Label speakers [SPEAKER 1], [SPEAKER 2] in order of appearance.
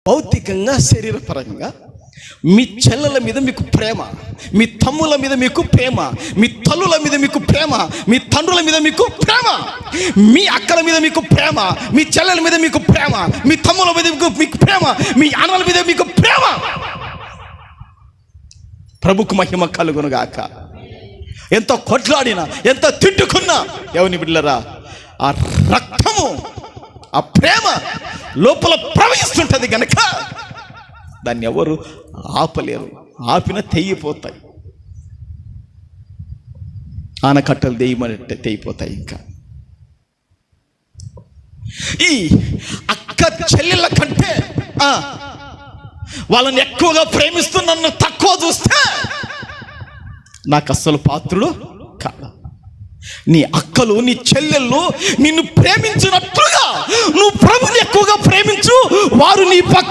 [SPEAKER 1] భౌతికంగా శరీరపరంగా మీ చెల్లెల మీద మీకు ప్రేమ, మీ తమ్ముల మీద మీకు ప్రేమ, మీ తల్లుల మీద మీకు ప్రేమ, మీ తండ్రుల మీద మీకు ప్రేమ, మీ అక్కల మీద మీకు ప్రేమ, మీ చెల్లెల మీద మీకు ప్రేమ, మీ తమ్ముల మీద మీకు ప్రేమ, మీ అన్నల మీద మీకు ప్రేమ. ప్రభుకు మహిమ కలుగునుగాక. ఎంత కొట్లాడినా, ఎంత తిట్టుకున్నా, ఎవరిని బిడ్డలరా, ఆ రక్తము, ఆ ప్రేమ లోపల ప్రవహిస్తుంటుంది గనక దాన్ని ఎవరు ఆపలేరు. ఆపిన తెగిపోతాయి, ఆనకట్టలు తెయ్యమంటే తెగిపోతాయి. ఇంకా ఈ అక్క చెల్లెళ్ళ కంటే వాళ్ళని ఎక్కువగా ప్రేమిస్తూ నన్ను తక్కువ చూస్తే నాకు అస్సలు పాత్రుడు కాదు. నీ అక్కలు, నీ చెల్లెళ్ళు నిన్ను ప్రేమించినట్లుగా నువ్వు ప్రభుని ఎక్కువగా ప్రేమించు. వారు నీ పక్ష